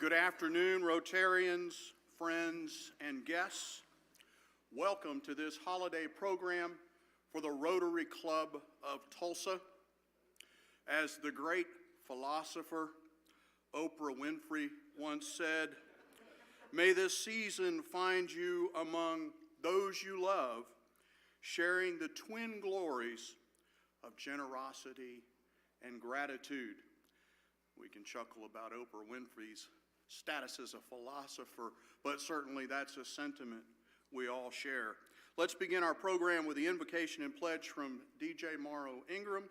Good afternoon, Rotarians, friends, and guests. Welcome to this holiday program for the Rotary Club of Tulsa. As the great philosopher Oprah Winfrey once said, may this season find you among those you love, sharing the twin glories of generosity and gratitude. We can chuckle about Oprah Winfrey's status as a philosopher, but certainly that's a sentiment we all share. Let's begin our program with the invocation and pledge from DJ Morrow Ingram,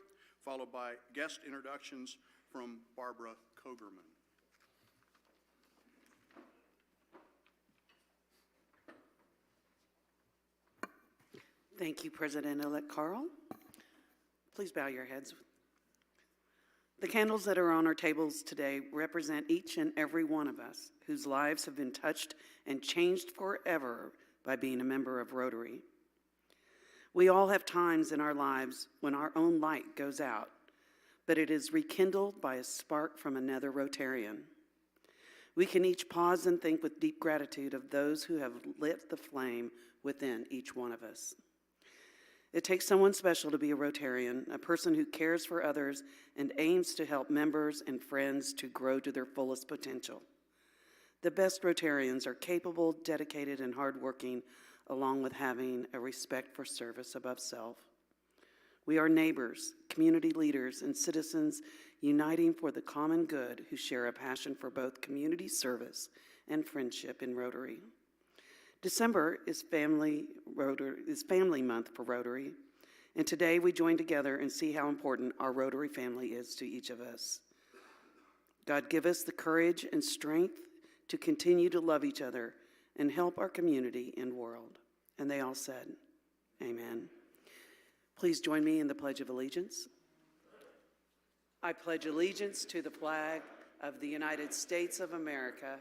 followed by guest introductions from Barbara Kogerman. Thank you, President-elect Carl. Please bow your heads. The candles that are on our tables today represent each and every one of us whose lives have been touched and changed forever by being a member of Rotary. We all have times in our lives when our own light goes out, but it is rekindled by a spark from another Rotarian. We can each pause and think with deep gratitude of those who have lit the flame within each one of us. It takes someone special to be a Rotarian, a person who cares for others and aims to help members and friends to grow to their fullest potential. The best Rotarians are capable, dedicated, and hardworking, along with having a respect for service above self. We are neighbors, community leaders, and citizens uniting for the common good who share a passion for both community service and friendship in Rotary. December is Family Month for Rotary, and today we join together and see how important our Rotary family is to each of us. God give us the courage and strength to continue to love each other and help our community and world. And they all said, amen. Please join me in the Pledge of Allegiance. I pledge allegiance to the flag of the United States of America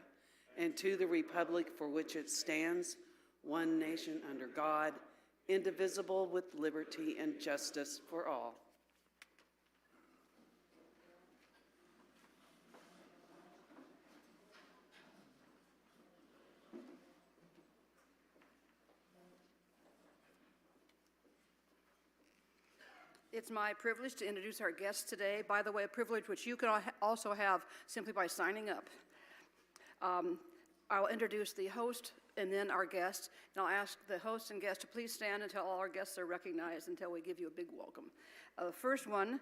and to the republic for which it stands, one nation under God, indivisible with liberty and justice for all. It's my privilege to introduce our guests today. By the way, a privilege which you can also have simply by signing up. I'll introduce the host and then our guests, and I'll ask the host and guests to please stand until all our guests are recognized, until we give you a big welcome. The first one,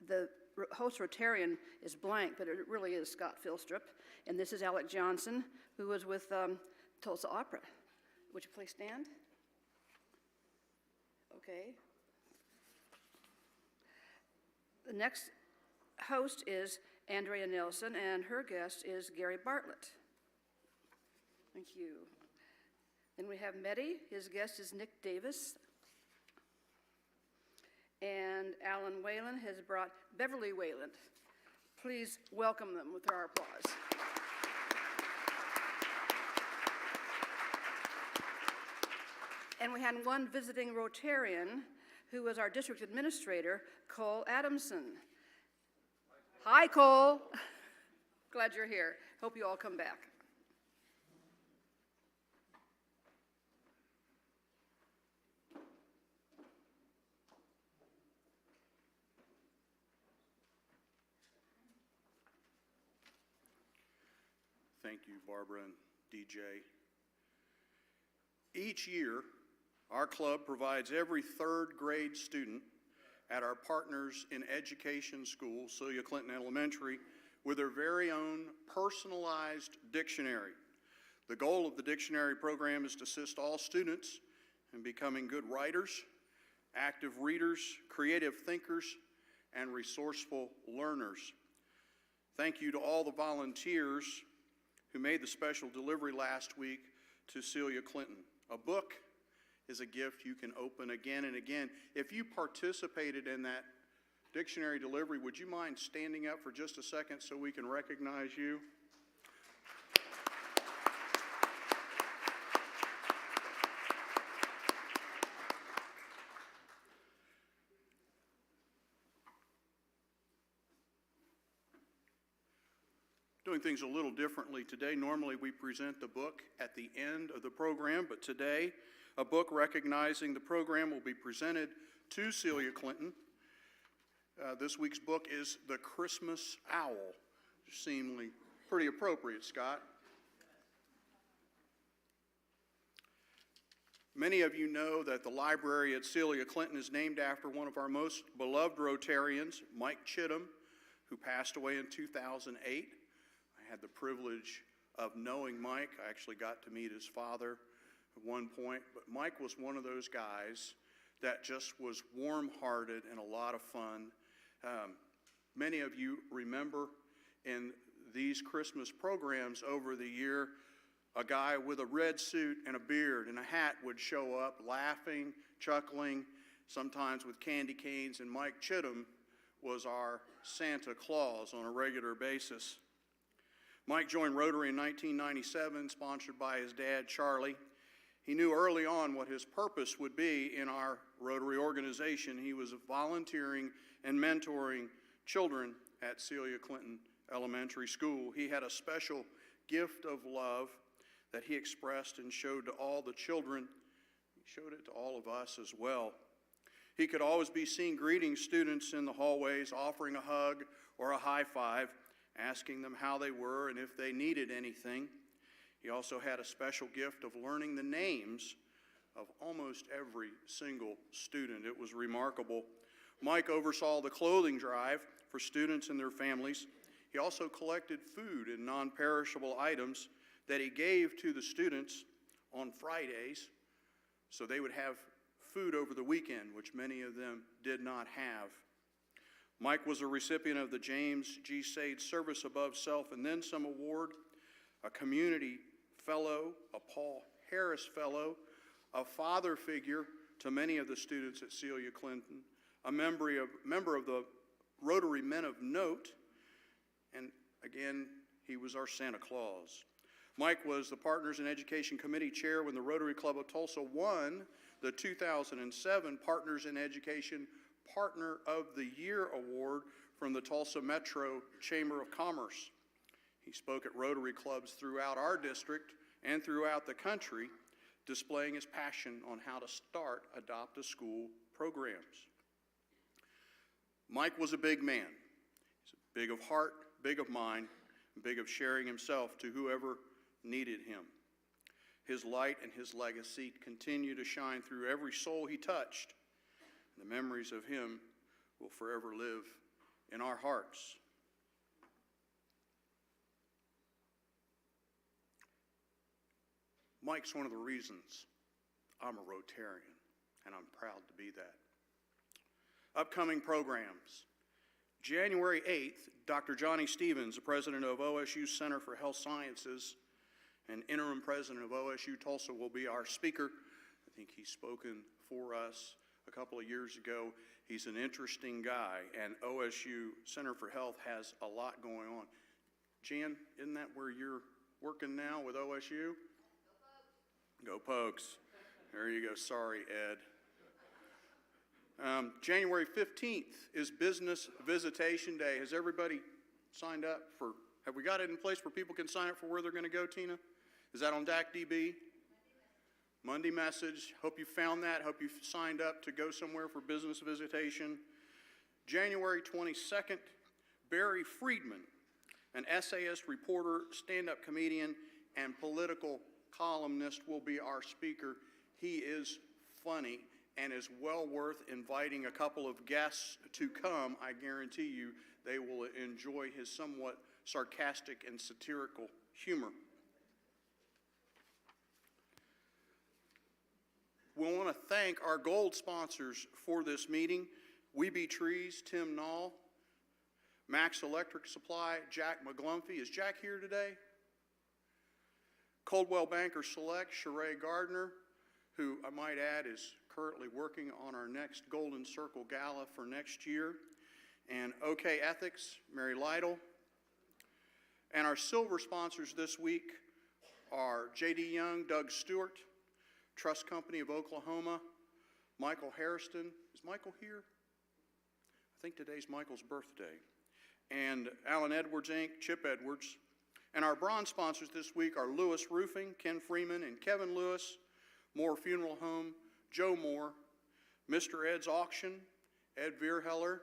the host Rotarian is blank, but it really is Scott Philstrip, and this is Alec Johnson, who was with Tulsa Opera. Would you please stand? Okay. The next host is Andrea Nelson, and her guest is Gary Bartlett. Thank you. Then we have Mehdi. His guest is Nick Davis. And Alan Whalen has brought Beverly Whalen. Please welcome them with our applause. And we had one visiting Rotarian who was our district administrator, Cole Adamson. Hi, Cole. Glad you're here. Hope you all come back. Thank you, Barbara and DJ. Each year, our club provides every third grade student at our Partners in Education school, Celia Clinton Elementary, with their very own personalized dictionary. The goal of the dictionary program is to assist all students in becoming good writers, active readers, creative thinkers, and resourceful learners. Thank you to all the volunteers who made the special delivery last week to Celia Clinton. A book is a gift you can open again and again. If you participated in that dictionary delivery, would you mind standing up for just a second so we can recognize you? doing things a little differently today. Normally, we present the book at the end of the program, but today, a book recognizing the program will be presented to Celia Clinton. This week's book is The Christmas Owl. Seemingly pretty appropriate, Scott. Many of you know that the library at Celia Clinton is named after one of our most beloved Rotarians, Mike Chittum, who passed away in 2008. I had the privilege of knowing Mike. I actually got to meet his father at one point, but Mike was one of those guys that just was warm-hearted and a lot of fun. Many of you remember in these Christmas programs over the year, a guy with a red suit and a beard and a hat would show up laughing, chuckling, sometimes with candy canes, and Mike Chittum was our Santa Claus on a regular basis. Mike joined Rotary in 1997, sponsored by his dad, Charlie. He knew early on what his purpose would be in our Rotary organization. He was volunteering and mentoring children at Celia Clinton Elementary School. He had a special gift of love that he expressed and showed to all the children. He showed it to all of us as well. He could always be seen greeting students in the hallways, offering a hug or a high five, asking them how they were and if they needed anything. He also had a special gift of learning the names of almost every single student. It was remarkable. Mike oversaw the clothing drive for students and their families. He also collected food and non-perishable items that he gave to the students on Fridays so they would have food over the weekend, which many of them did not have. Mike was a recipient of the James G. Sade Service Above Self and Then Some Award, a community fellow, a Paul Harris Fellow, a father figure to many of the students at Celia Clinton, a member of the Rotary Men of Note, and again, he was our Santa Claus. Mike was the Partners in Education Committee Chair when the Rotary Club of Tulsa won the 2007 Partners in Education Partner of the Year Award from the Tulsa Metro Chamber of Commerce. He spoke at Rotary clubs throughout our district and throughout the country, displaying his passion on how to start adopt-a-school programs. Mike was a big man. He's big of heart, big of mind, and big of sharing himself to whoever needed him. His light and his legacy continue to shine through every soul he touched. The memories of him will forever live in our hearts. Mike's one of the reasons I'm a Rotarian, and I'm proud to be that. Upcoming programs. January 8th, Dr. Johnny Stevens, the president of OSU Center for Health Sciences and interim president of OSU Tulsa, will be our speaker. I think he's spoken for us a couple of years ago. He's an interesting guy, and OSU Center for Health has a lot going on. Jan, isn't that where you're working now with OSU? Go Pokes. There you go. Sorry, Ed. January 15th is Business Visitation Day. Has everybody signed up for, have we got it in place where people can sign up for where they're going to go, Tina? Is that on DACDB? Monday Message. Hope you found that. Hope you signed up to go somewhere for business visitation. January 22nd, Barry Friedman, an essayist, reporter, stand-up comedian, and political columnist, will be our speaker. He is funny and is well worth inviting a couple of guests to come. I guarantee you they will enjoy his somewhat sarcastic and satirical humor. We want to thank our gold sponsors for this meeting: We Be Trees, Tim Nall; Max Electric Supply, Jack McGlumphy. Is Jack here today? Coldwell Banker Select, Sheree Gardner, who I might add is currently working on our next Golden Circle Gala for next year; and OK Ethics, Mary Lytle. And our silver sponsors this week are J.D. Young, Doug Stewart, Trust Company of Oklahoma, Michael Harrison. Is Michael here? I think today's Michael's birthday. And Allen Edwards, Inc., Chip Edwards, And our bronze sponsors this week are Lewis Roofing, Ken Freeman and Kevin Lewis, Moore Funeral Home, Joe Moore, Mr. Ed's Auction, Ed Vierheller,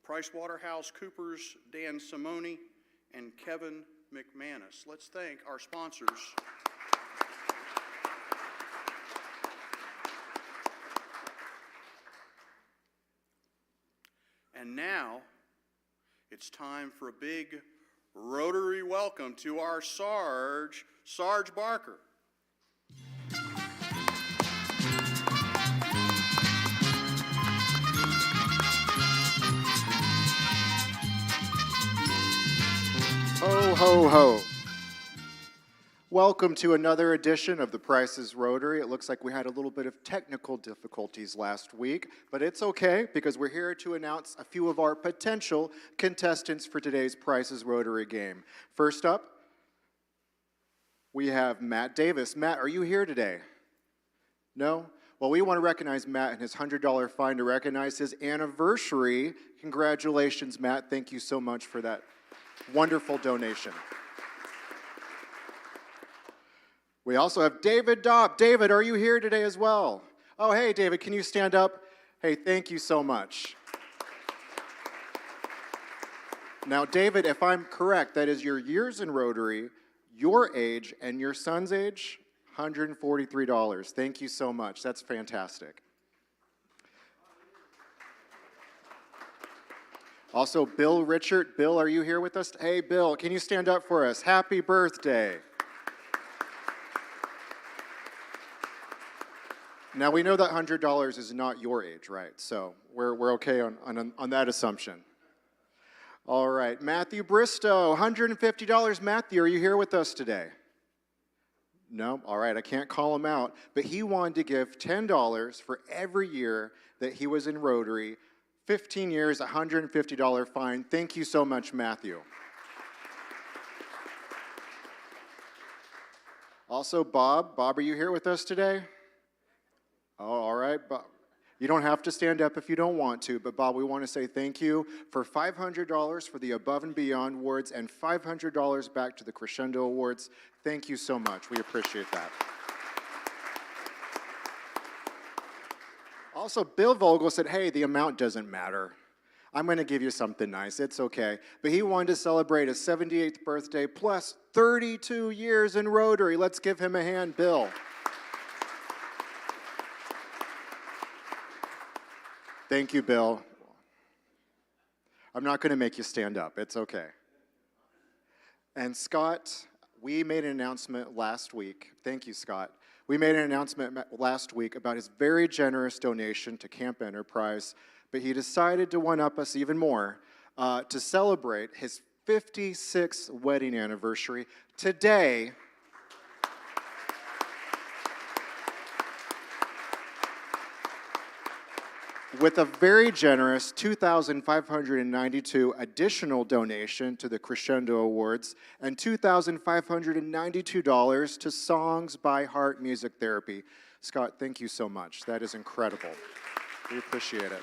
PricewaterhouseCoopers, Dan Simone, and Kevin McManus. Let's thank our sponsors. And now, it's time for a big Rotary welcome to our Sarge Barker. Ho, ho, ho. Welcome to another edition of the Price's Rotary. It looks like we had a little bit of technical difficulties last week, but it's okay because we're here to announce a few of our potential contestants for today's Price's Rotary game. First up, we have Matt Davis. Matt, are you here today? No? Well, we want to recognize Matt and his $100 fine to recognize his anniversary. Congratulations, Matt. Thank you so much for that wonderful donation. We also have David Dobb. David, are you here today as well? Oh, hey, David, can you stand up? Hey, thank you so much. Now, David, if I'm correct, that is your years in Rotary, your age, and your son's age, $143. Thank you so much. That's fantastic. Also, Bill Richard. Bill, are you here with us? Hey, Bill, can you stand up for us? Happy birthday. Now, we know that $100 is not your age, right? So we're okay on that assumption. All right, Matthew Bristow, $150. Matthew, are you here with us today? No? All right, I can't call him out, but he wanted to give $10 for every year that he was in Rotary. 15 years, $150 fine. Thank you so much, Matthew. Also, Bob. Bob, are you here with us today? Oh, all right, Bob. You don't have to stand up if you don't want to, but Bob, we want to say thank you for $500 for the Above and Beyond Awards and $500 back to the Crescendo Awards. Thank you so much. We appreciate that. Also, Bill Vogel said, hey, the amount doesn't matter. I'm going to give you something nice. It's okay. But he wanted to celebrate his 78th birthday plus 32 years in Rotary. Let's give him a hand, Bill. Thank you, Bill. I'm not going to make you stand up. It's okay. And Scott, we made an announcement last week. Thank you, Scott. We made an announcement last week about his very generous donation to Camp Enterprise, but he decided to one-up us even more to celebrate his 56th wedding anniversary today. With a very generous $2,592 additional donation to the Crescendo Awards and $2,592 to Songs by Heart Music Therapy. Scott, thank you so much. That is incredible. We appreciate it.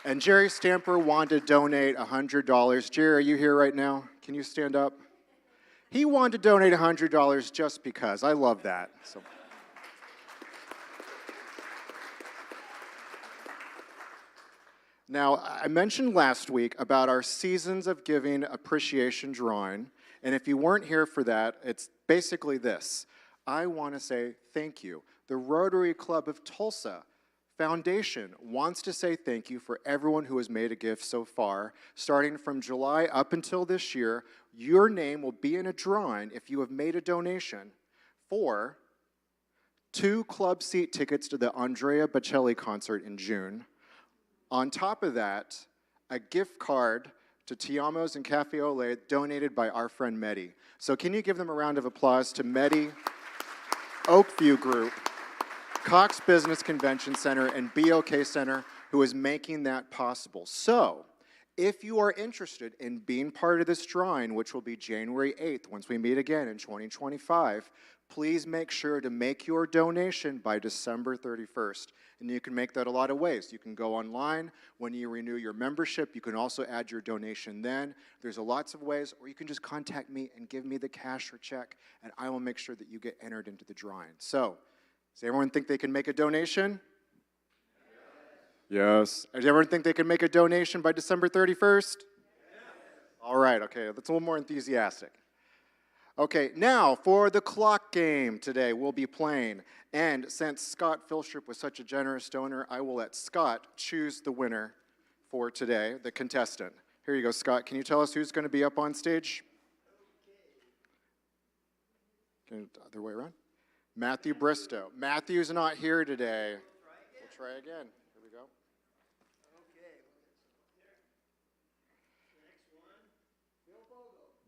And Jerry Stamper wanted to donate $100. Jerry, are you here right now? Can you stand up? He wanted to donate $100 just because. I love that. So. Now, I mentioned last week about our Seasons of Giving appreciation drawing, and if you weren't here for that, it's basically this. I want to say thank you. The Rotary Club of Tulsa Foundation wants to say thank you for everyone who has made a gift so far. Starting from July up until this year, your name will be in a drawing if you have made a donation for 2 club seat tickets to the Andrea Bocelli concert in June. On top of that, a gift card to Tiamo's and Cafe Olé donated by our friend Medi. So can you give them a round of applause to Medi, Oakview Group, Cox Business Convention Center, and BOK Center, who is making that possible. So if you are interested in being part of this drawing, which will be January 8th, once we meet again in 2025, please make sure to make your donation by December 31st. And you can make that a lot of ways. You can go online. When you renew your membership, you can also add your donation then. There's lots of ways, or you can just contact me and give me the cash or check, and I will make sure that you get entered into the drawing. So, does everyone think they can make a donation? Yes. Does everyone think they can make a donation by December 31st? Yes. All right, okay, that's a little more enthusiastic. Okay, now for the clock game today we'll be playing. And since Scott Philstrip was such a generous donor, I will let Scott choose the winner for today, the contestant. Here you go, Scott. Can you tell us who's going to be up on stage? Okay. Other way around. Matthew Bristow. Matthew's not here today. We'll try again. Here we go.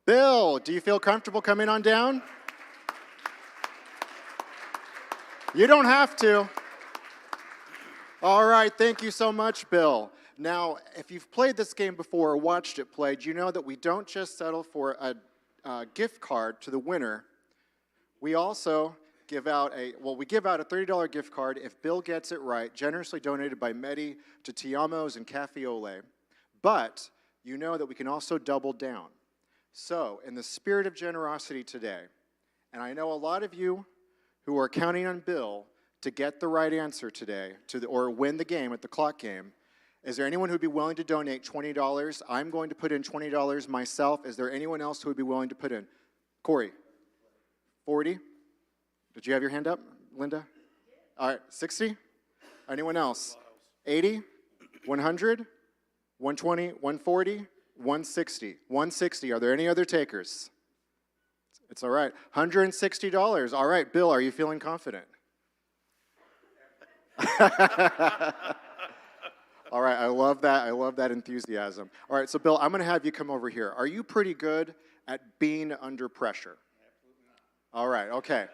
Bill, do you feel comfortable coming on down? You don't have to. All right, thank you so much, Bill. Now, if you've played this game before or watched it played, you know that we don't just settle for a gift card to the winner. We also give out a $30 gift card if Bill gets it right, generously donated by Medi to Tiamo's and Cafe Ole. But you know that we can also double down. So, in the spirit of generosity today, and I know a lot of you who are counting on Bill to get the right answer today, or win the game at the clock game, is there anyone who would be willing to donate $20? I'm going to put in $20 myself. Is there anyone else who would be willing to put in? Corey? 40? Did you have your hand up, Linda? All right, 60? Anyone else? 80? 100? 120? 140? 160. 160. Are there any other takers? It's all right. $160. All right, Bill, are you feeling confident? All right, I love that. I love that enthusiasm. All right, so Bill, I'm going to have you come over here. Are you pretty good at being under pressure? Absolutely not. All right, okay.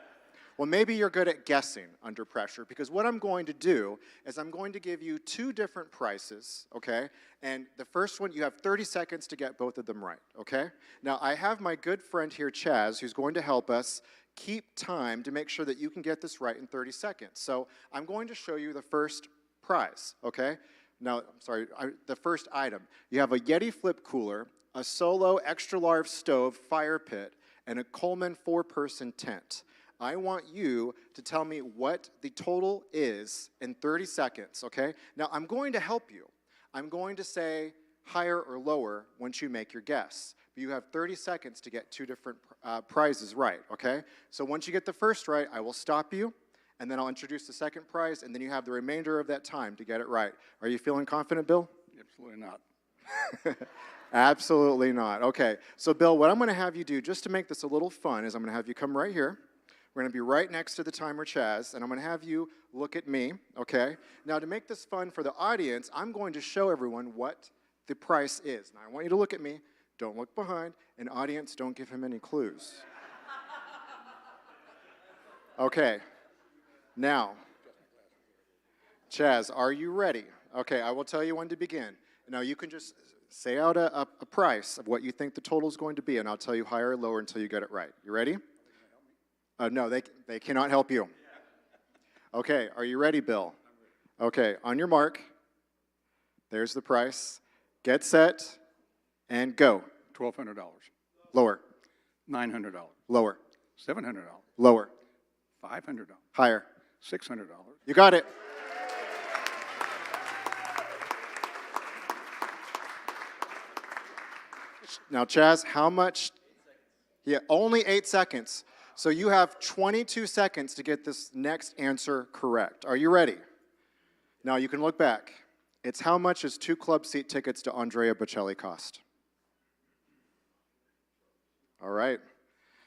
Well, maybe you're good at guessing under pressure, because what I'm going to do is I'm going to give you two different prices, okay? And the first one, you have 30 seconds to get both of them right, okay? Now, I have my good friend here, Chaz, who's going to help us keep time to make sure that you can get this right in 30 seconds. So I'm going to show you the first prize, okay? Now, I'm sorry, the first item. You have a Yeti flip cooler, a Solo extra large stove fire pit, and a Coleman 4-person tent. I want you to tell me what the total is in 30 seconds, okay? Now, I'm going to help you. I'm going to say higher or lower once you make your guess. But you have 30 seconds to get two different prizes right, okay? So once you get the first right, I will stop you, and then I'll introduce the second prize, and then you have the remainder of that time to get it right. Are you feeling confident, Bill? Absolutely not. Absolutely not. Okay, so Bill, what I'm going to have you do, just to make this a little fun, is I'm going to have you come right here. We're going to be right next to the timer, Chaz, and I'm going to have you look at me, okay? Now, to make this fun for the audience, I'm going to show everyone what the price is. Now, I want you to look at me. Don't look behind. And audience, don't give him any clues. Okay. Now, Chaz, are you ready? Okay, I will tell you when to begin. Now, you can just say out a price of what you think the total is going to be, and I'll tell you higher or lower until you get it right. You ready? No, they cannot help you. Okay, are you ready, Bill? Okay, on your mark. There's the price. Get set and go. $1,200. Lower. $900. Lower. $700. Lower. $500. Higher. $600. You got it. Now, Chaz, how much? Yeah, only 8 seconds. So you have 22 seconds to get this next answer correct. Are you ready? Now you can look back. It's how much does 2 club seat tickets to Andrea Bocelli cost? All right.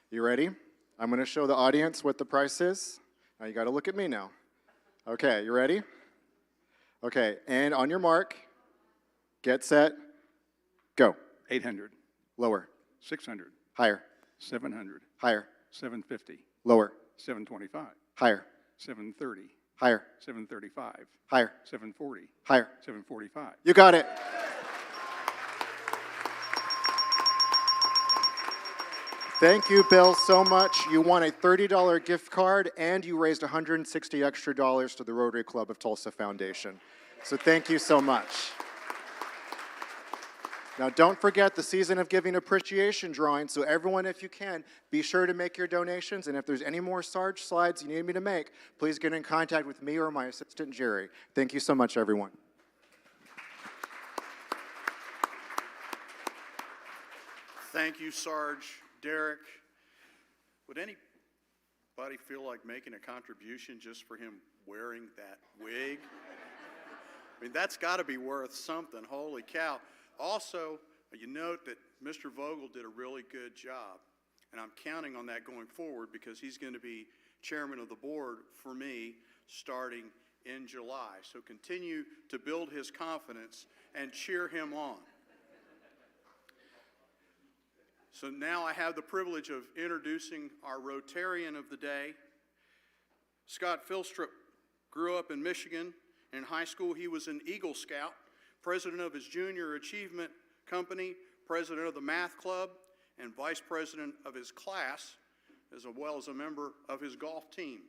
You ready? I'm going to show the audience what the price is. Now you got to look at me now. Okay, you ready? Okay, and on your mark, get set, go. $800. Lower. $600. Higher. $700. Higher. $750. Lower. $725. Higher. $730. Higher. $735. Higher. $740. Higher. $745. You got it. Thank you, Bill, so much. You won a $30 gift card, and you raised $160 extra to the Rotary Club of Tulsa Foundation. So thank you so much. Now, don't forget the Season of Giving Appreciation drawing, so everyone, if you can, be sure to make your donations, and if there's any more Sarge slides you need me to make, please get in contact with me or my assistant, Jerry. Thank you so much, everyone. Thank you, Sarge. Derek, would anybody feel like making a contribution just for him wearing that wig? I mean, that's got to be worth something. Holy cow. Also, you note that Mr. Vogel did a really good job, and I'm counting on that going forward because he's going to be chairman of the board for me starting in July. So continue to build his confidence and cheer him on. So now I have the privilege of introducing our Rotarian of the day. Scott Philstrup grew up in Michigan. In high school, he was an Eagle Scout, president of his junior achievement company, president of the math club, and vice president of his class, as well as a member of his golf team.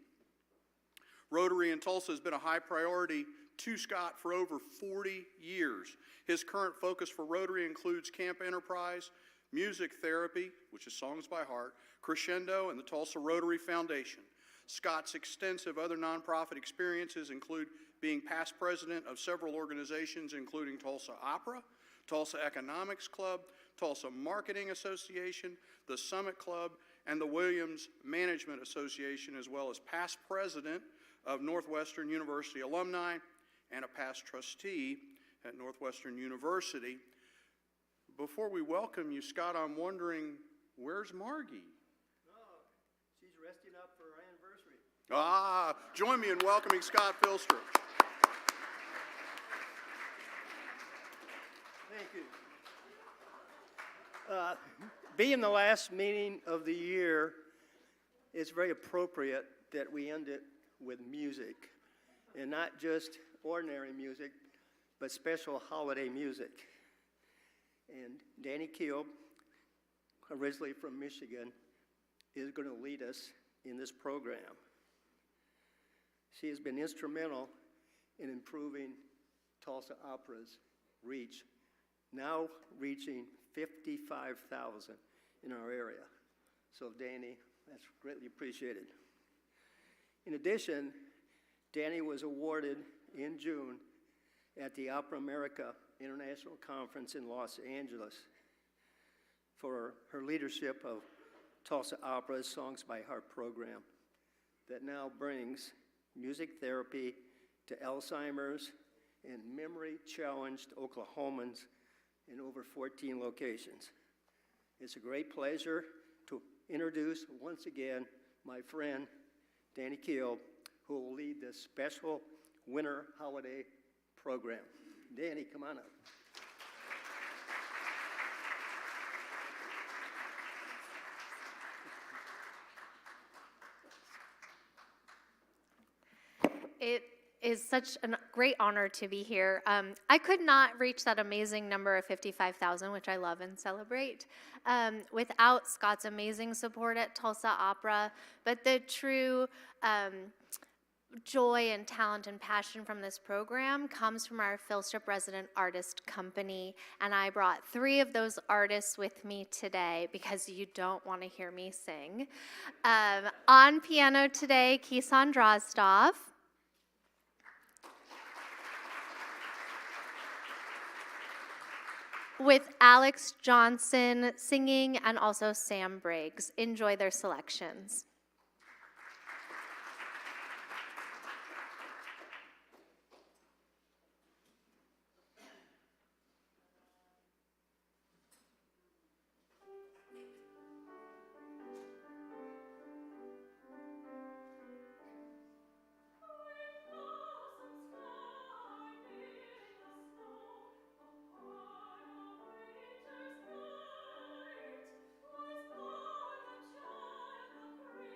Rotary in Tulsa has been a high priority to Scott for over 40 years. His current focus for Rotary includes Camp Enterprise, music therapy, which is songs by heart, Crescendo, and the Tulsa Rotary Foundation. Scott's extensive other nonprofit experiences include being past president of several organizations, including Tulsa Opera, Tulsa Economics Club, Tulsa Marketing Association, the Summit Club, and the Williams Management Association, as well as past president of Northwestern University Alumni and a past trustee at Northwestern University. Before we welcome you, Scott, I'm wondering, where's Margie? Oh, she's resting up for her anniversary. Ah, join me in welcoming Scott Philstrup. Thank you. Being the last meeting of the year, it's very appropriate that we end it with music, and not just ordinary music, but special holiday music. And Danny Keel, originally from Michigan, is going to lead us in this program. She has been instrumental in improving Tulsa Opera's reach, now reaching 55,000 in our area. So Danny, that's greatly appreciated. In addition, Danny was awarded in June at the Opera America International Conference in Los Angeles for her leadership of Tulsa Opera's Songs by Heart program that now brings music therapy to Alzheimer's and memory-challenged Oklahomans in over 14 locations. It's a great pleasure to introduce once again my friend Danny Keel, who will lead this special winter holiday program. Danny, come on up. It is such a great honor to be here. I could not reach that amazing number of 55,000, which I love and celebrate, without Scott's amazing support at Tulsa Opera. But the true joy and talent and passion from this program comes from our Philstrup Resident Artist Company, and I brought 3 of those artists with me today because you don't want to hear me sing. On piano today, Kisan Drozdov. With Alex Johnson singing and also Sam Briggs. Enjoy their selections. Was born a child of grace.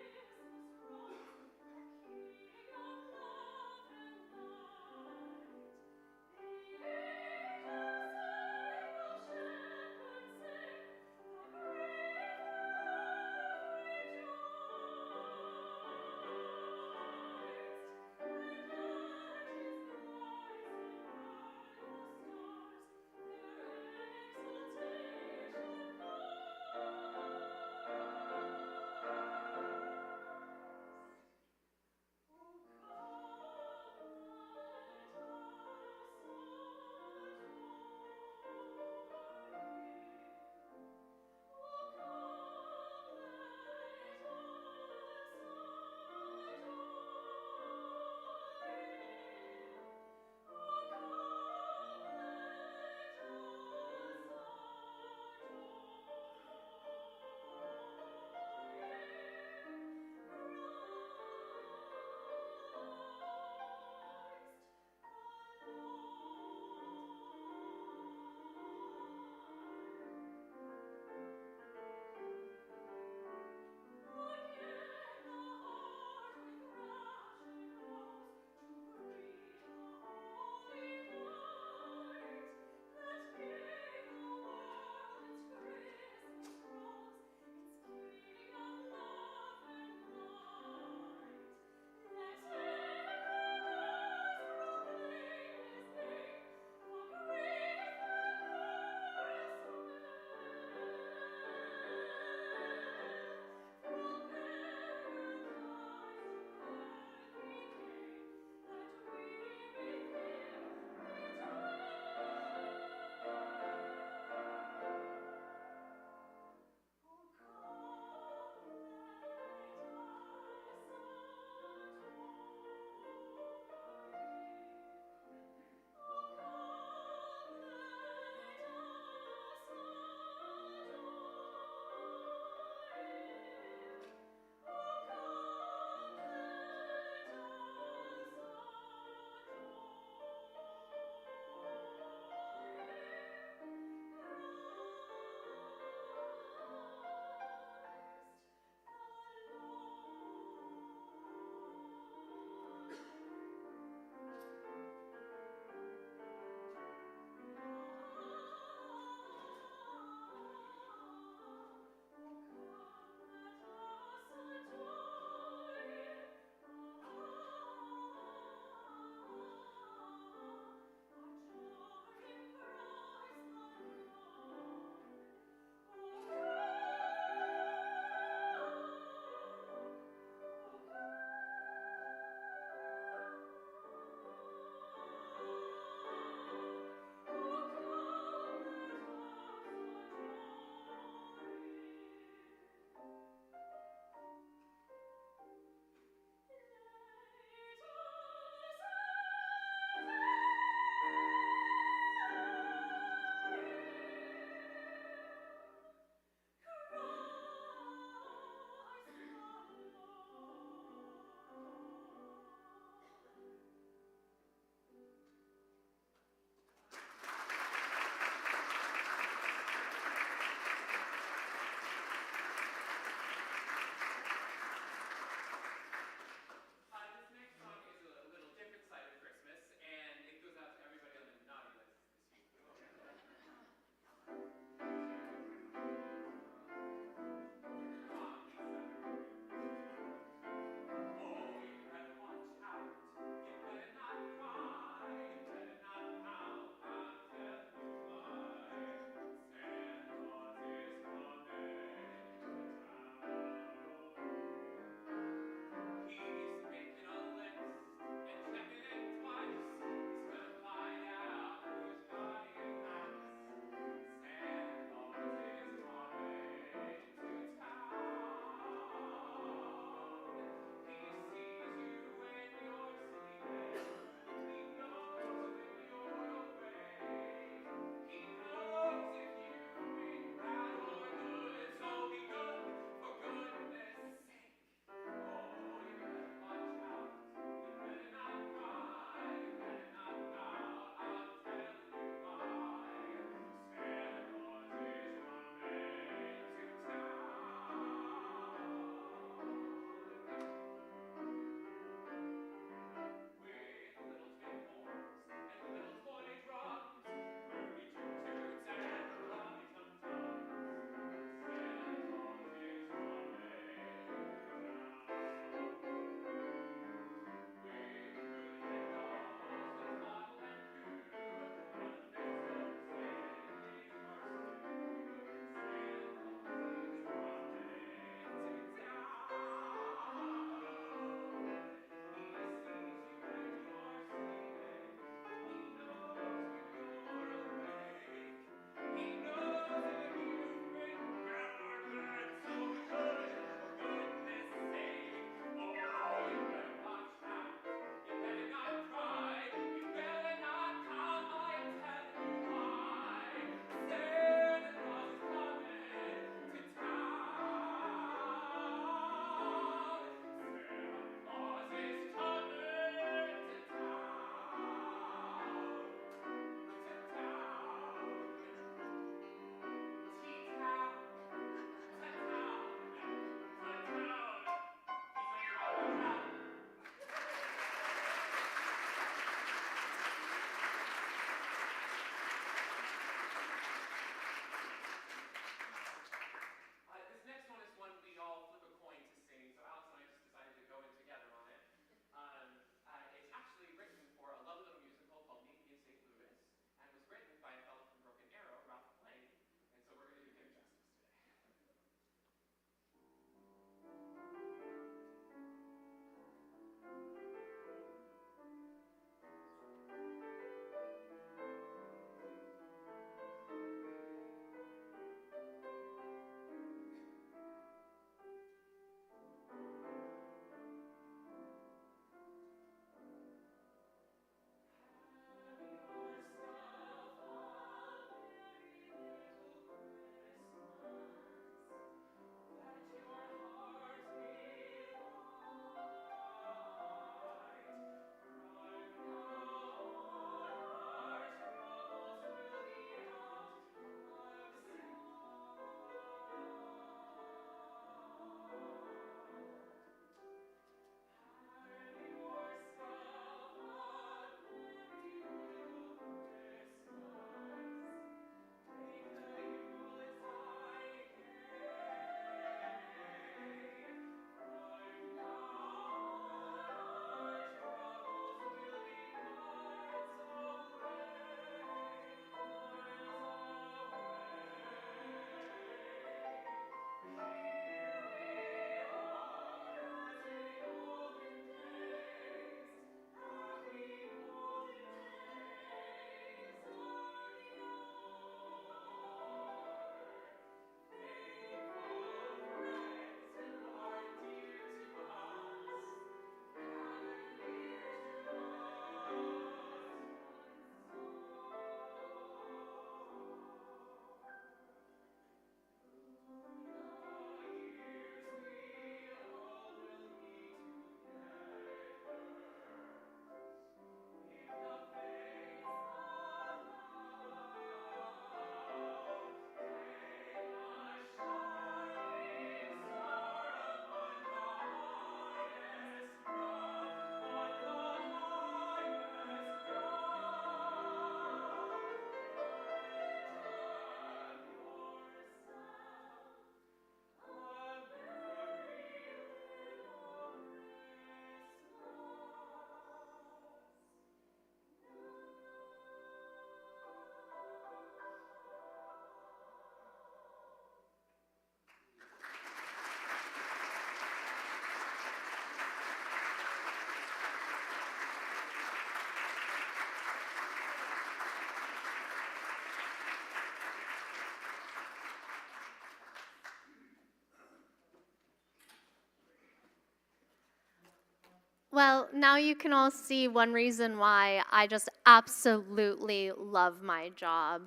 Well, now you can all see one reason why I just absolutely love my job.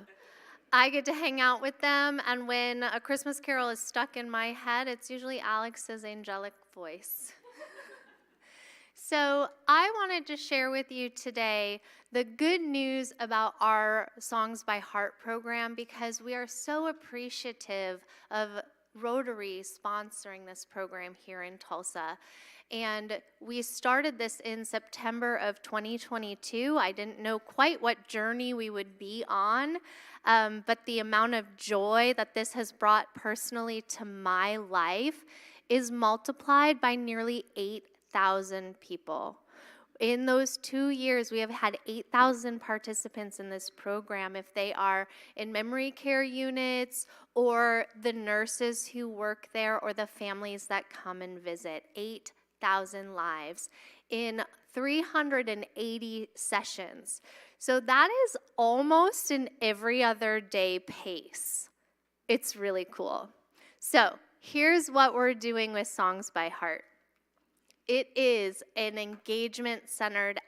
I get to hang out with them, and when A Christmas Carol is stuck in my head, it's usually Alex's angelic voice. So I wanted to share with you today the good news about our Songs by Heart program, because we are so appreciative of Rotary sponsoring this program here in Tulsa. And we started this in September of 2022. I didn't know quite what journey we would be on, but the amount of joy that this has brought personally to my life is multiplied by nearly 8,000 people. In those 2 years, we have had 8,000 participants in this program, if they are in memory care units or the nurses who work there or the families that come and visit. 8,000 lives in 380 sessions. So that is almost an every other day pace. It's really cool. So here's what we're doing with Songs by Heart. It is an engagement-centered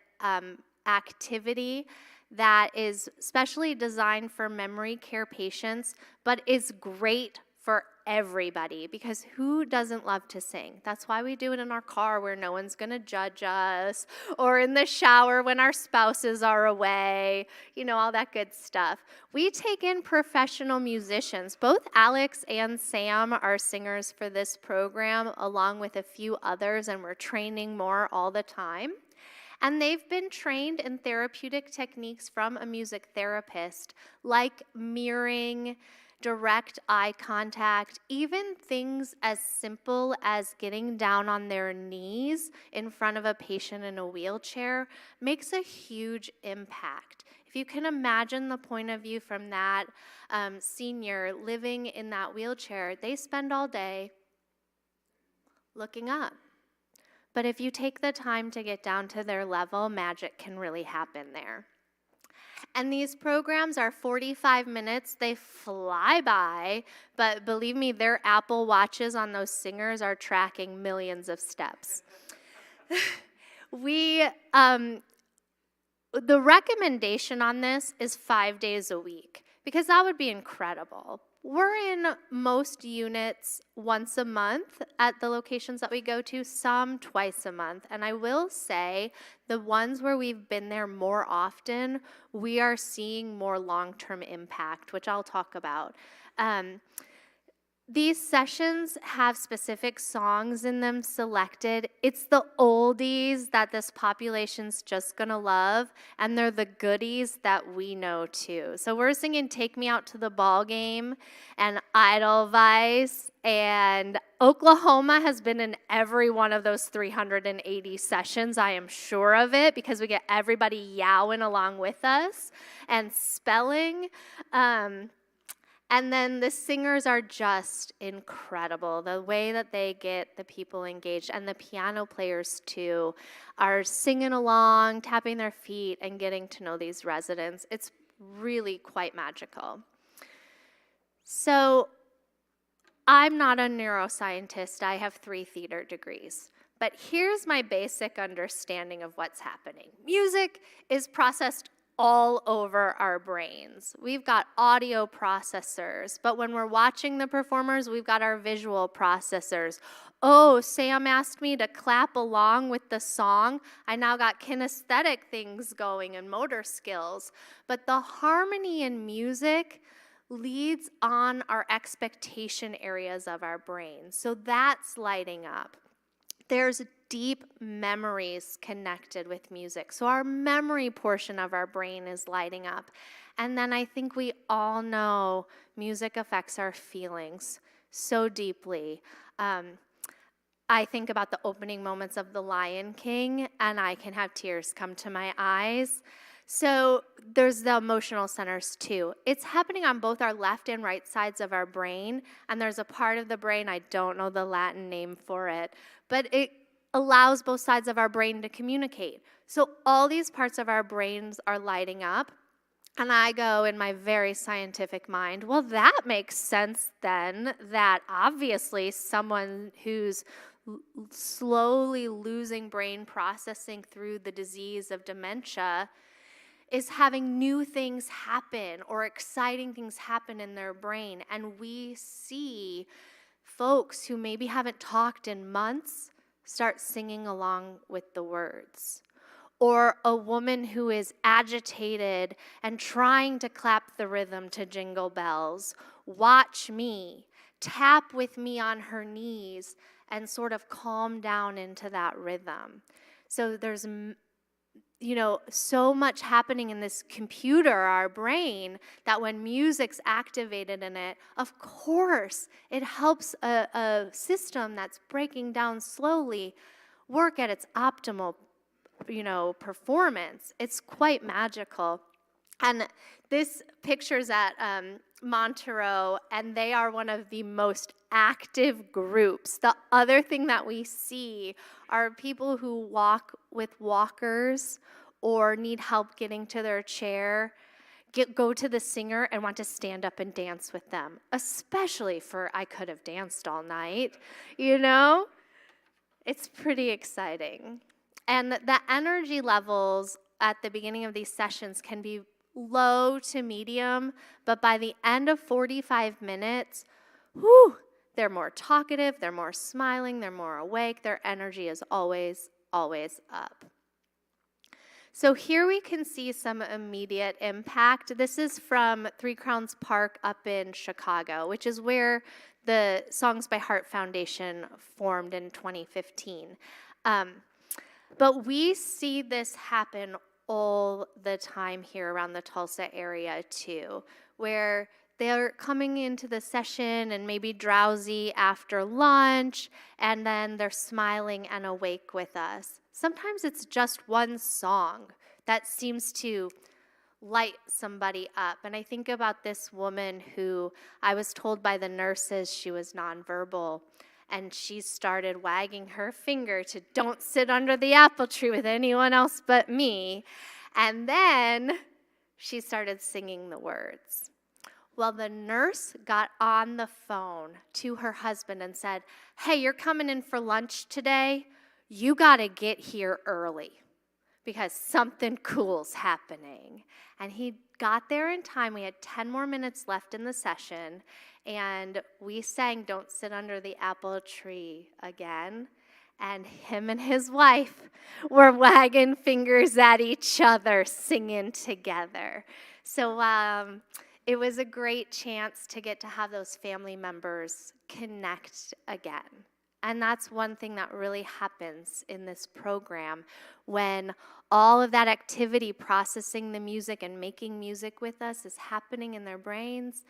activity that is specially designed for memory care patients, but is great for everybody, because who doesn't love to sing? That's why we do it in our car where no one's going to judge us, or in the shower when our spouses are away, you know, all that good stuff. We take in professional musicians. Both Alex and Sam are singers for this program, along with a few others, and we're training more all the time. And they've been trained in therapeutic techniques from a music therapist, like mirroring, direct eye contact, even things as simple as getting down on their knees in front of a patient in a wheelchair makes a huge impact. If you can imagine the point of view from that senior living in that wheelchair, they spend all day looking up. But if you take the time to get down to their level, magic can really happen there. And these programs are 45 minutes. They fly by, but believe me, their Apple Watches on those singers are tracking millions of steps. The recommendation on this is 5 days a week, because that would be incredible. We're in most units once a month at the locations that we go to, some twice a month. And I will say the ones where we've been there more often, we are seeing more long-term impact, which I'll talk about. These sessions have specific songs in them selected. It's the oldies that this population's just gonna love, and they're the goodies that we know too. So we're singing Take Me Out to the Ball Game and Edelweiss, and Oklahoma has been in every one of those 380 sessions. I am sure of it, because we get everybody yowing along with us and spelling. And then the singers are just incredible. The way that they get the people engaged, and the piano players too, are singing along, tapping their feet, and getting to know these residents. It's really quite magical. So I'm not a neuroscientist. I have 3 theater degrees. But here's my basic understanding of what's happening. Music is processed all over our brains. We've got audio processors, but when we're watching the performers, we've got our visual processors. Oh, Sam asked me to clap along with the song. I now got kinesthetic things going and motor skills. But the harmony in music leads on our expectation areas of our brain. So that's lighting up. There's deep memories connected with music. So our memory portion of our brain is lighting up. And then I think we all know music affects our feelings so deeply. I think about the opening moments of The Lion King, and I can have tears come to my eyes. So there's the emotional centers too. It's happening on both our left and right sides of our brain, and there's a part of the brain, I don't know the Latin name for it, but it allows both sides of our brain to communicate. So all these parts of our brains are lighting up, and I go in my very scientific mind, well, that makes sense then, that obviously someone who's slowly losing brain processing through the disease of dementia is having new things happen or exciting things happen in their brain. And we see folks who maybe haven't talked in months start singing along with the words. Or a woman who is agitated and trying to clap the rhythm to Jingle Bells. Watch me, tap with me on her knees, and sort of calm down into that rhythm. So there's, so much happening in this computer, our brain, that when music's activated in it, of course, it helps a system that's breaking down slowly work at its optimal performance. It's quite magical. And this picture's at Montereau, and they are one of the most active groups. The other thing that we see are people who walk with walkers or need help getting to their chair, go to the singer and want to stand up and dance with them, especially for I could have danced all night, It's pretty exciting. And the energy levels at the beginning of these sessions can be low to medium, but by the end of 45 minutes, they're more talkative, they're more smiling, they're more awake, their energy is always, always up. So here we can see some immediate impact. This is from Three Crowns Park up in Chicago, which is where the Songs by Heart Foundation formed in 2015. But we see this happen all the time here around the Tulsa area too, where they're coming into the session and maybe drowsy after lunch, and then they're smiling and awake with us. Sometimes it's just one song that seems to light somebody up. And I think about this woman who I was told by the nurses she was nonverbal. And she started wagging her finger to don't sit under the apple tree with anyone else but me. And then she started singing the words. Well, the nurse got on the phone to her husband and said, "Hey, you're coming in for lunch today? You got to get here early because something cool's happening." And he got there in time. We had 10 more minutes left in the session, and we sang "Don't Sit Under the Apple Tree" again. And him and his wife were wagging fingers at each other, singing together. So it was a great chance to get to have those family members connect again. And that's one thing that really happens in this program when all of that activity, processing the music and making music with us, is happening in their brains.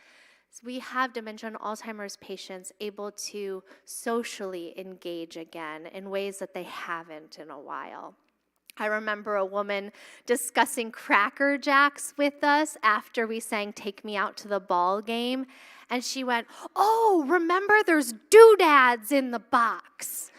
So we have dementia and Alzheimer's patients able to socially engage again in ways that they haven't in a while. I remember a woman discussing Cracker Jacks with us after we sang "Take Me Out to the Ball Game." And she went, "Oh, remember there's doodads in the box."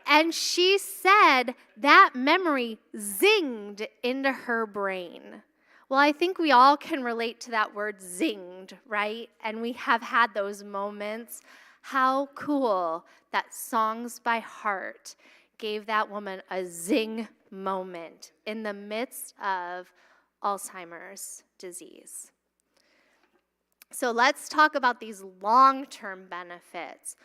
And she said that memory zinged into her brain. Well, I think we all can relate to that word zinged, right? And we have had those moments. How cool that Songs by Heart gave that woman a zing moment in the midst of Alzheimer's disease. So let's talk about these long-term benefits.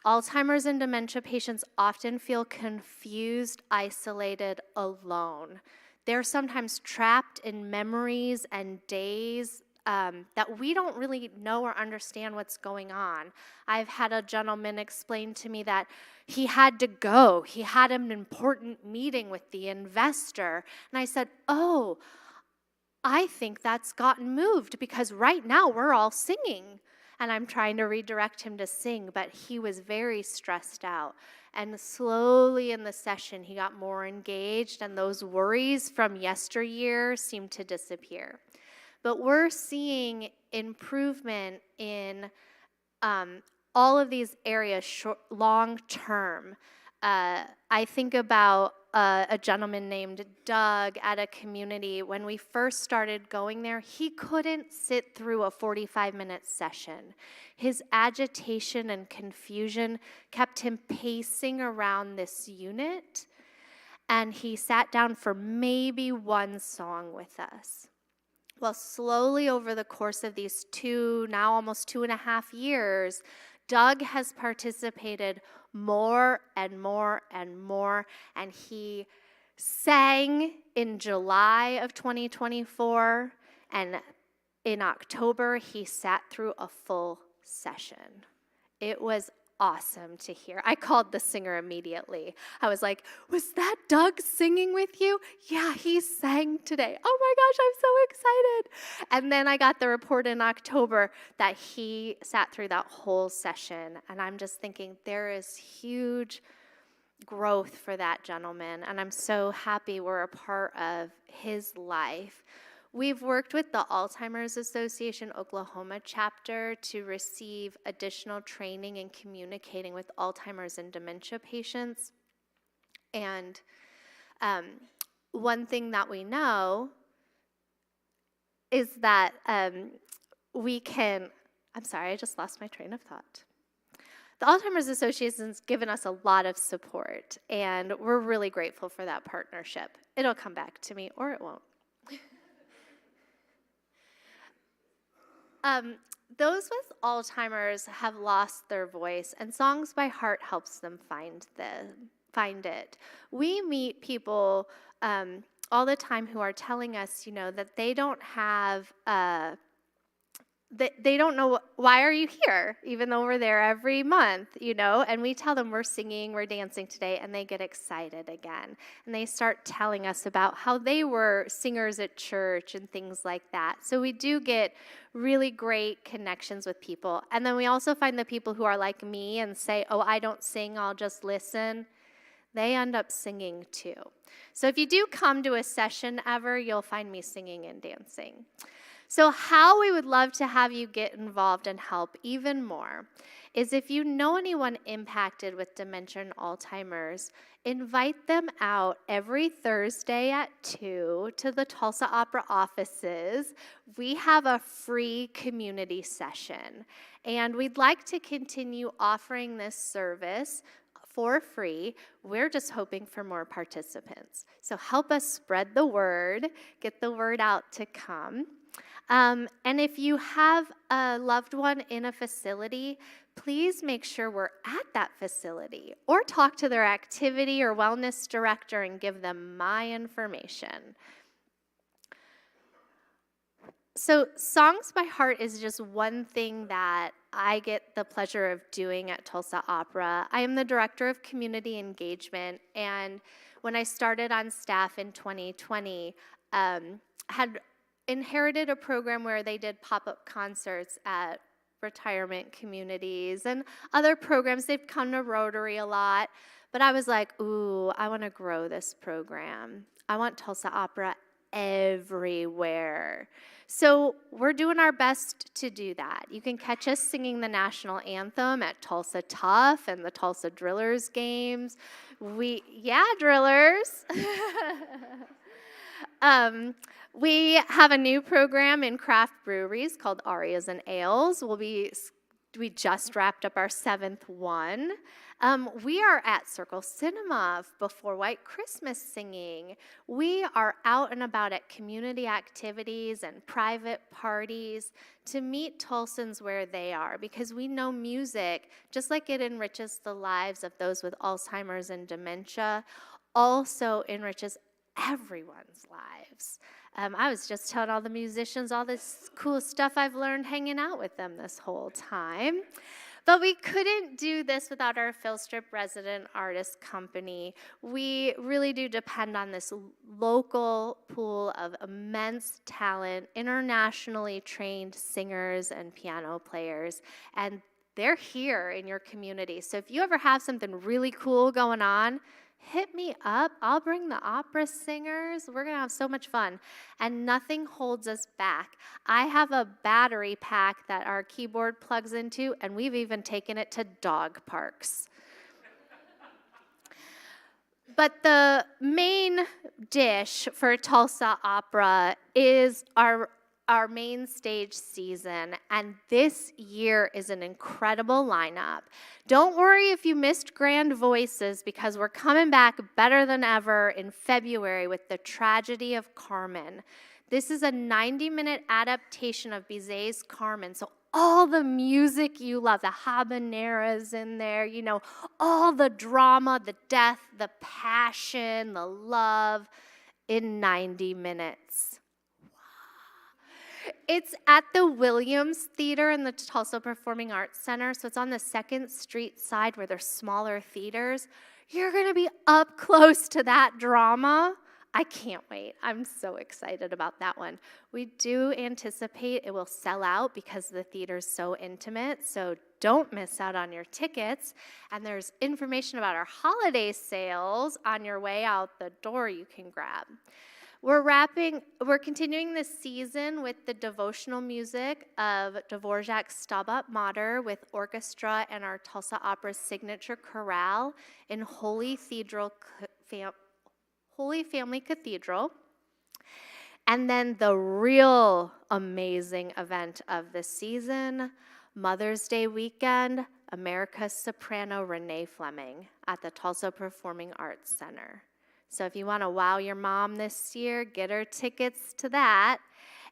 Alzheimer's and dementia patients often feel confused, isolated, alone. They're sometimes trapped in memories and days that we don't really know or understand what's going on. I've had a gentleman explain to me that he had to go. He had an important meeting with the investor. And I said, "Oh, I think that's gotten moved because right now we're all singing." And I'm trying to redirect him to sing, but he was very stressed out. And slowly in the session, he got more engaged, and those worries from yesteryear seemed to disappear. But we're seeing improvement in all of these areas long term. I think about a gentleman named Doug at a community. When we first started going there, he couldn't sit through a 45-minute session. His agitation and confusion kept him pacing around this unit, and he sat down for maybe one song with us. Well, slowly over the course of these now almost 2.5 years, Doug has participated more and more and more, and he sang in July of 2024, and in October, he sat through a full session. It was awesome to hear. I called the singer immediately. I was like, was that Doug singing with you? Yeah, he sang today. Oh my gosh, I'm so excited. And then I got the report in October that he sat through that whole session. And I'm just thinking there is huge growth for that gentleman. And I'm so happy we're a part of his life. We've worked with the Alzheimer's Association Oklahoma chapter to receive additional training in communicating with Alzheimer's and dementia patients. And one thing that we know is that we can, I'm sorry, I just lost my train of thought. The Alzheimer's Association's given us a lot of support, and we're really grateful for that partnership. It'll come back to me, or it won't. Those with Alzheimer's have lost their voice, and Songs by Heart helps them find it. We meet people all the time who are telling us, that they don't have, they don't know, why are you here, even though we're there every month, and we tell them we're singing, we're dancing today, and they get excited again. And they start telling us about how they were singers at church and things like that. So we do get really great connections with people. And then we also find the people who are like me and say, oh, I don't sing, I'll just listen. They end up singing too. So if you do come to a session ever, you'll find me singing and dancing. So how we would love to have you get involved and help even more is if you know anyone impacted with dementia and Alzheimer's, invite them out every Thursday at 2 to the Tulsa Opera offices. We have a free community session, and we'd like to continue offering this service for free. We're just hoping for more participants. So help us spread the word, get the word out to come. And if you have a loved one in a facility, please make sure we're at that facility, or talk to their activity or wellness director and give them my information. So Songs by Heart is just one thing that I get the pleasure of doing at Tulsa Opera. I am the Director of Community Engagement, and when I started on staff in 2020, had inherited a program where they did pop-up concerts at retirement communities and other programs. They've come to Rotary a lot, but I was like, ooh, I want to grow this program. I want Tulsa Opera everywhere. So we're doing our best to do that. You can catch us singing the national anthem at Tulsa Tough and the Tulsa Drillers games. Drillers. We have a new program in craft breweries called Arias and Ales. We just wrapped up our 7th one. We are at Circle Cinema before White Christmas singing. We are out and about at community activities and private parties to meet Tulsans where they are, because we know music, just like it enriches the lives of those with Alzheimer's and dementia, also enriches everyone's lives. I was just telling all the musicians all this cool stuff I've learned hanging out with them this whole time. But we couldn't do this without our Philstrip Resident Artist Company. We really do depend on this local pool of immense talent, internationally trained singers and piano players, and they're here in your community. So if you ever have something really cool going on, hit me up. I'll bring the opera singers. We're going to have so much fun. And nothing holds us back. I have a battery pack that our keyboard plugs into, and we've even taken it to dog parks. But the main dish for Tulsa Opera is our main stage season, and this year is an incredible lineup. Don't worry if you missed Grand Voices, because we're coming back better than ever in February with The Tragedy of Carmen. This is a 90-minute adaptation of Bizet's Carmen, so all the music you love, the habaneras in there, you know, all the drama, the death, the passion, the love in 90 minutes. It's at the Williams Theater in the Tulsa Performing Arts Center, so it's on the 2nd Street side where there's smaller theaters. You're going to be up close to that drama. I can't wait. I'm so excited about that one. We do anticipate it will sell out because the theater's so intimate, so don't miss out on your tickets. And there's information about our holiday sales on your way out the door you can grab. We're continuing this season with the devotional music of Dvorak's Stabat Mater with orchestra and our Tulsa Opera's signature chorale in Holy Family Cathedral. And then the real amazing event of the season, Mother's Day weekend, America's soprano Renee Fleming at the Tulsa Performing Arts Center. So if you want to wow your mom this year, get her tickets to that.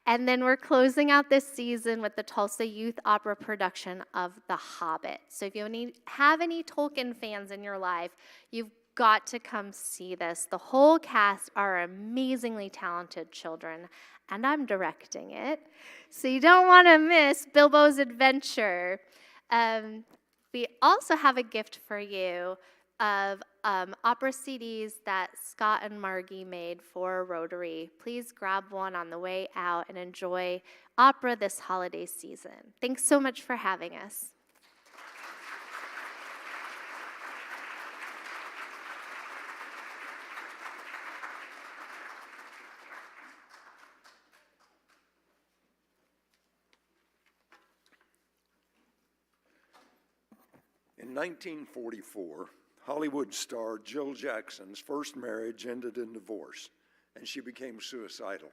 And then we're closing out this season with the Tulsa Youth Opera production of The Hobbit. So if you have any Tolkien fans in your life, you've got to come see this. The whole cast are amazingly talented children, and I'm directing it. So you don't want to miss Bilbo's adventure. We also have a gift for you of opera CDs that Scott and Margie made for Rotary. Please grab one on the way out and enjoy opera this holiday season. Thanks so much for having us. In 1944, Hollywood star Jill Jackson's first marriage ended in divorce, and she became suicidal.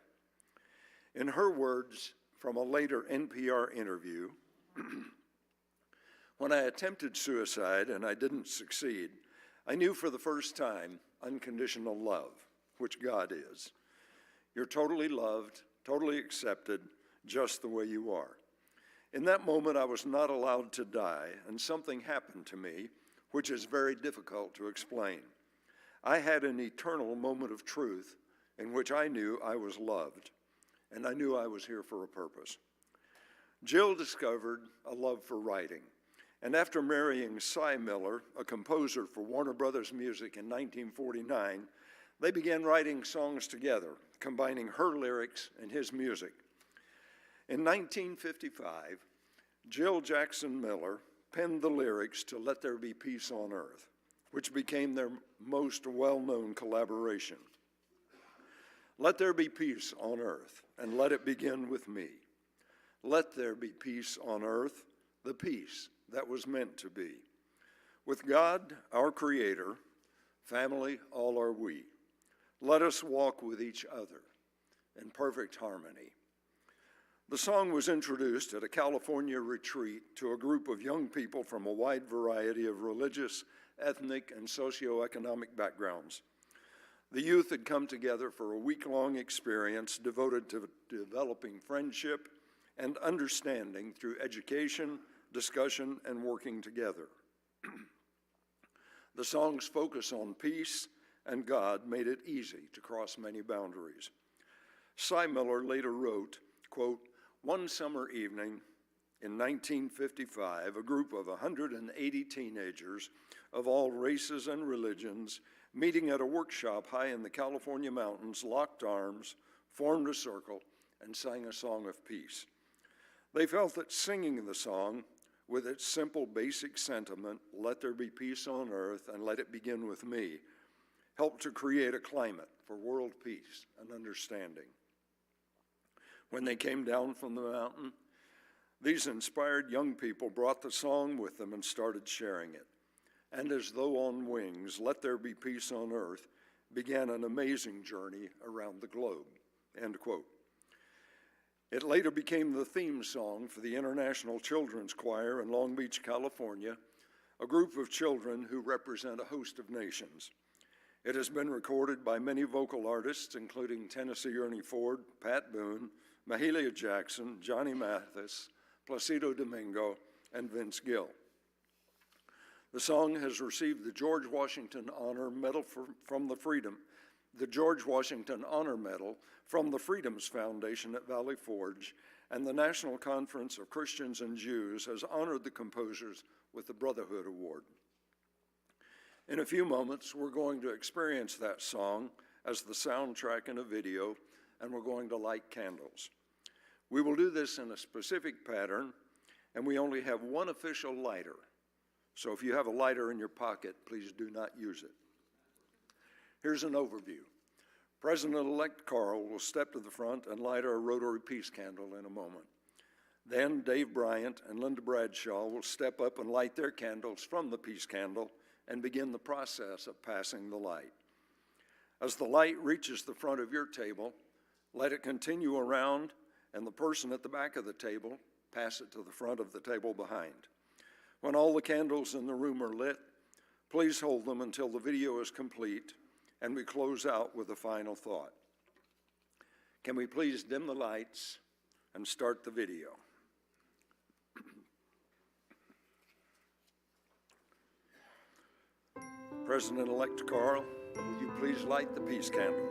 In her words from a later NPR interview, "When I attempted suicide and I didn't succeed, I knew for the first time unconditional love, which God is. You're totally loved, totally accepted, just the way you are. In that moment, I was not allowed to die, and something happened to me, which is very difficult to explain. I had an eternal moment of truth in which I knew I was loved, and I knew I was here for a purpose." Jill discovered a love for writing, and after marrying Cy Miller, a composer for Warner Brothers Music in 1949, they began writing songs together, combining her lyrics and his music. In 1955, Jill Jackson Miller penned the lyrics to Let There Be Peace on Earth, which became their most well-known collaboration. Let there be peace on earth, and let it begin with me. Let there be peace on earth, the peace that was meant to be. With God, our Creator, family, all are we. Let us walk with each other in perfect harmony. The song was introduced at a California retreat to a group of young people from a wide variety of religious, ethnic, and socioeconomic backgrounds. The youth had come together for a week-long experience devoted to developing friendship and understanding through education, discussion, and working together. The song's focus on peace and God made it easy to cross many boundaries. Cy Miller later wrote, quote, "One summer evening in 1955, a group of 180 teenagers of all races and religions meeting at a workshop high in the California mountains locked arms, formed a circle, and sang a song of peace. They felt that singing the song with its simple basic sentiment, let there be peace on earth and let it begin with me, helped to create a climate for world peace and understanding. When they came down from the mountain, these inspired young people brought the song with them and started sharing it. and as though on wings, let there be peace on earth, began an amazing journey around the globe, end quote. It later became the theme song for the International Children's Choir in Long Beach, California, a group of children who represent a host of nations. It has been recorded by many vocal artists, including Tennessee Ernie Ford, Pat Boone, Mahalia Jackson, Johnny Mathis, Placido Domingo, and Vince Gill. The song has received the George Washington Honor Medal from the George Washington Honor Medal from the Freedoms Foundation at Valley Forge, and the National Conference of Christians and Jews has honored the composers with the Brotherhood Award. In a few moments, we're going to experience that song as the soundtrack in a video, and we're going to light candles. We will do this in a specific pattern, and we only have one official lighter. So if you have a lighter in your pocket, please do not use it. Here's an overview. President-elect Carl will step to the front and light our Rotary Peace Candle in a moment. Then Dave Bryant and Linda Bradshaw will step up and light their candles from the Peace Candle and begin the process of passing the light. As the light reaches the front of your table, let it continue around, and the person at the back of the table pass it to the front of the table behind. When all the candles in the room are lit, please hold them until the video is complete and we close out with a final thought. Can we please dim the lights and start the video? President-elect Carl, will you please light the peace candle?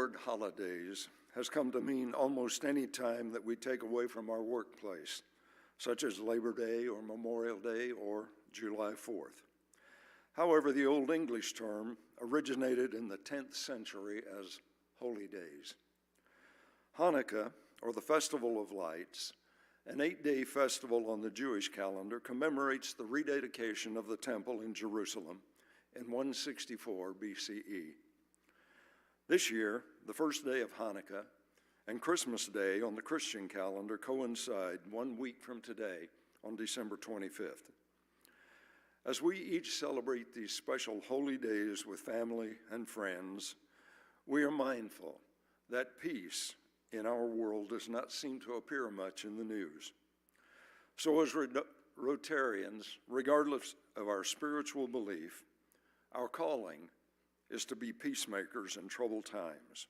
word holidays has come to mean almost any time that we take away from our workplace, such as Labor Day or Memorial Day or July 4th. However, the Old English term originated in the 10th century as holy days. Hanukkah, or the Festival of Lights, an 8-day festival on the Jewish calendar, commemorates the rededication of the temple in Jerusalem in 164 BCE. This year, the first day of Hanukkah and Christmas Day on the Christian calendar coincide 1 week from today on December 25th. As we each celebrate these special holy days with family and friends, we are mindful that peace in our world does not seem to appear much in the news. So as Rotarians, regardless of our spiritual belief, our calling is to be peacemakers in troubled times,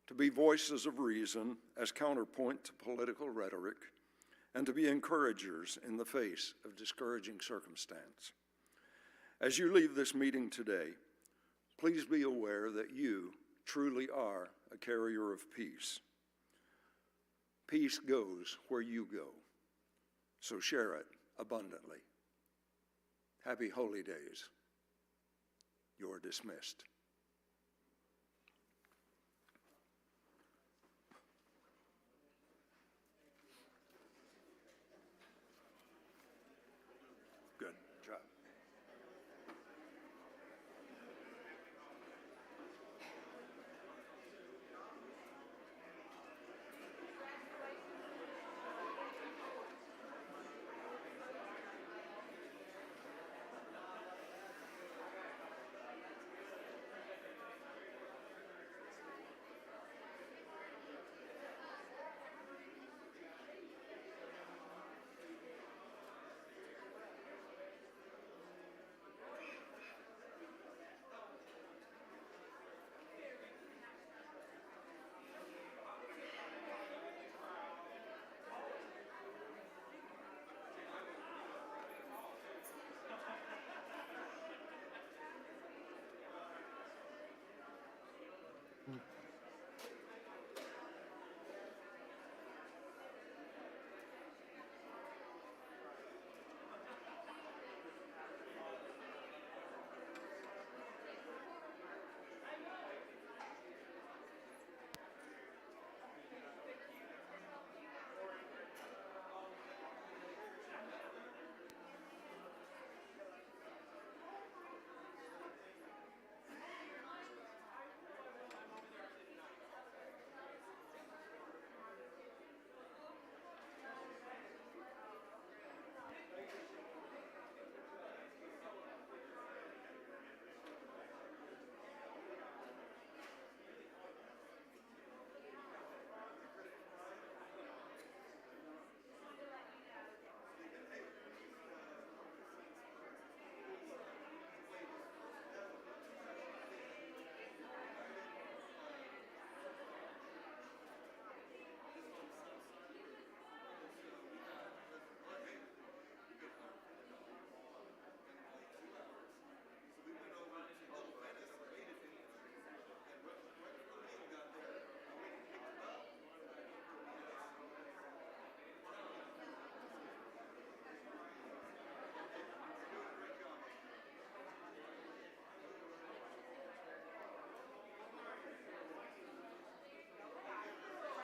to be voices of reason as counterpoint to political rhetoric, and to be encouragers in the face of discouraging circumstance. As you leave this meeting today, please be aware that you truly are a carrier of peace. Peace goes where you go, so share it abundantly. Happy Holy Days. You're dismissed.